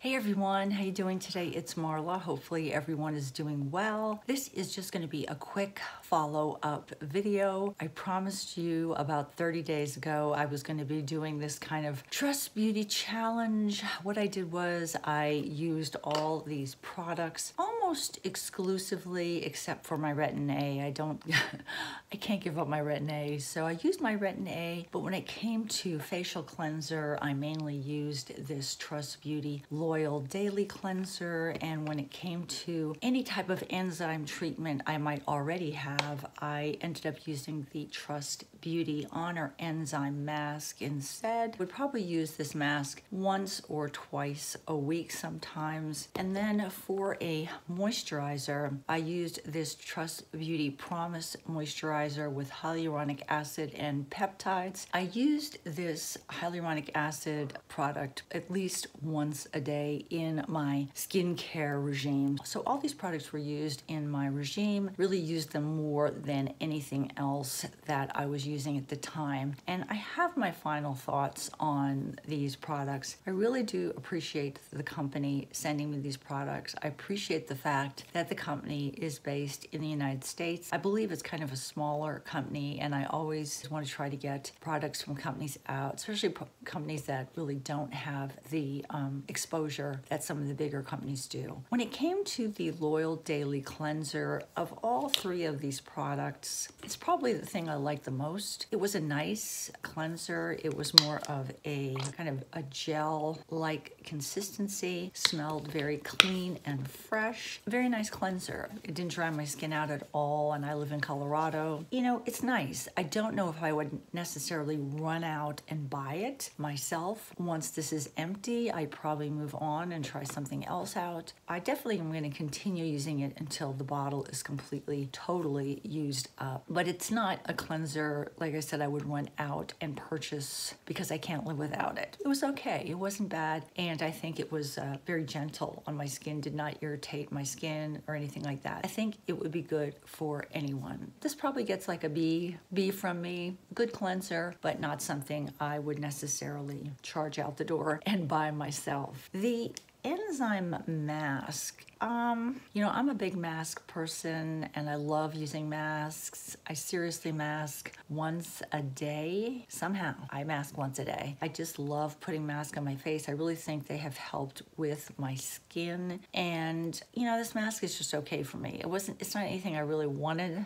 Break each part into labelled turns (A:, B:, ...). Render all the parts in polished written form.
A: Hey everyone, how you doing today? It's Marla. Hopefully everyone is doing well. This is just going to be a quick follow-up video. I promised you about 30 days ago I was going to be doing this kind of Trust Beauty challenge. What I did was I used all these products almost exclusively except for my Retin-A. I can't give up my Retin-A, so I used my Retin-A, but when it came to facial cleanser, I mainly used this Trust Beauty Loyal Daily Cleanser, and when it came to any type of enzyme treatment I might already have, I ended up using the Trust Beauty Honor Enzyme Mask instead. Would probably use this mask once or twice a week sometimes. And then for a moisturizer, I used this Trust Beauty Promise Moisturizer with hyaluronic acid and peptides. I used this hyaluronic acid product at least once a day in my skincare regime. So all these products were used in my regime, really used them more than anything else that I was using at the time. And I have my final thoughts on these products. I really do appreciate the company sending me these products. I appreciate the fact that the company is based in the United States. I believe it's kind of a smaller company, and I always want to try to get products from companies out, especially companies that really don't have the exposure that some of the bigger companies do. When it came to the Loyal Daily Cleanser, of all three of these products, it's probably the thing I like the most. It was a nice cleanser. It was more of a kind of a gel-like consistency, smelled very clean and fresh. Very nice cleanser. It didn't dry my skin out at all, and I live in Colorado. You know, it's nice. I don't know if I would necessarily run out and buy it myself. Once this is empty, I probably move on and try something else out. I definitely am going to continue using it until the bottle is completely, totally used up. But it's not a cleanser, like I said, I would run out and purchase because I can't live without it. It was okay. It wasn't bad. And I think it was very gentle on my skin, did not irritate my skin or anything like that. I think it would be good for anyone. This probably gets like a B from me. Good cleanser, but not something I would necessarily charge out the door and buy myself. The enzyme mask, you know, I'm a big mask person and I love using masks. I seriously mask once a day. Somehow I mask once a day. I just love putting masks on my face. I really think they have helped with my skin, and you know, this mask is just okay for me. It's not anything I really wanted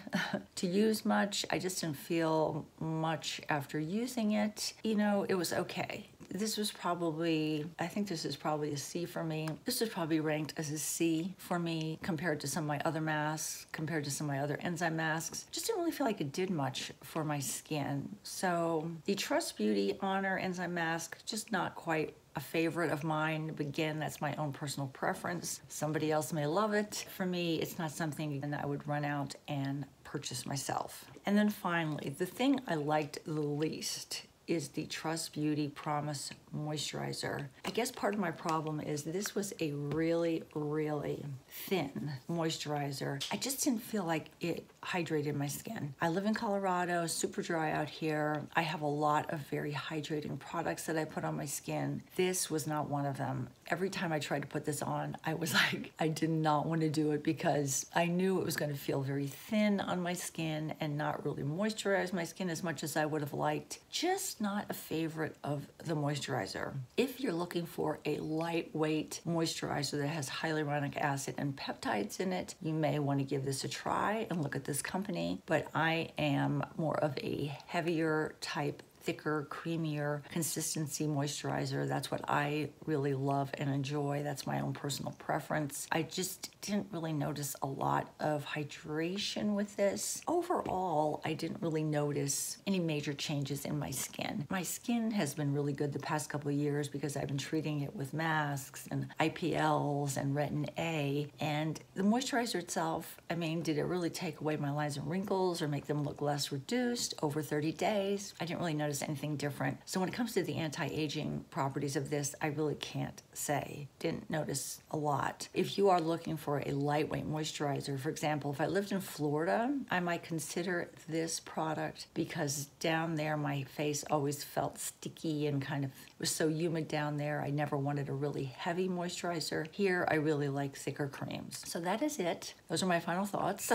A: to use much. I just didn't feel much after using it. You know, it was okay. This was probably, I think this is probably a C for me. This is probably ranked as a C for me compared to some of my other masks, compared to some of my other enzyme masks. Just didn't really feel like it did much for my skin. So the Trust Beauty Honor Enzyme Mask, just not quite a favorite of mine. But again, that's my own personal preference. Somebody else may love it. For me, it's not something that I would run out and purchase myself. And then finally, the thing I liked the least is the Trust Beauty Promise Moisturizer. I guess part of my problem is this was a really, really thin moisturizer. I just didn't feel like it hydrated my skin. I live in Colorado, super dry out here. I have a lot of very hydrating products that I put on my skin. This was not one of them. Every time I tried to put this on, I was like, I did not want to do it because I knew it was going to feel very thin on my skin and not really moisturize my skin as much as I would have liked. Just not a favorite of the moisturizer. If you're looking for a lightweight moisturizer that has hyaluronic acid and peptides in it, you may want to give this a try and look at this company. But I am more of a heavier type, thicker, creamier consistency moisturizer. That's what I really love and enjoy. That's my own personal preference. I just didn't really notice a lot of hydration with this. Overall, I didn't really notice any major changes in my skin. My skin has been really good the past couple of years because I've been treating it with masks and IPLs and Retin-A. And the moisturizer itself, I mean, did it really take away my lines and wrinkles or make them look less reduced over 30 days? I didn't really notice notice anything different. So when it comes to the anti-aging properties of this, I really can't say. Didn't notice a lot. If you are looking for a lightweight moisturizer, for example, if I lived in Florida, I might consider this product because down there my face always felt sticky and kind of was so humid down there. I never wanted a really heavy moisturizer. Here, I really like thicker creams. So that is it. Those are my final thoughts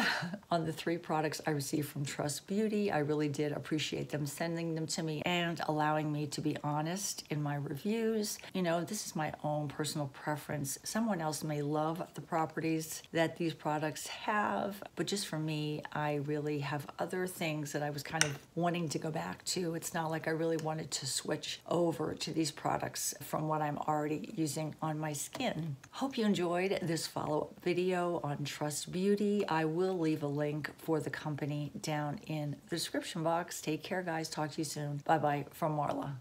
A: on the 3 products I received from Trust Beauty. I really did appreciate them sending them to me and allowing me to be honest in my reviews. You know, this is my own personal preference. Someone else may love the properties that these products have, but just for me, I really have other things that I was kind of wanting to go back to. It's not like I really wanted to switch over to these products from what I'm already using on my skin. Hope you enjoyed this follow-up video on Trust Beauty. I will leave a link for the company down in the description box. Take care, guys. Talk to you soon. Bye-bye from Marla.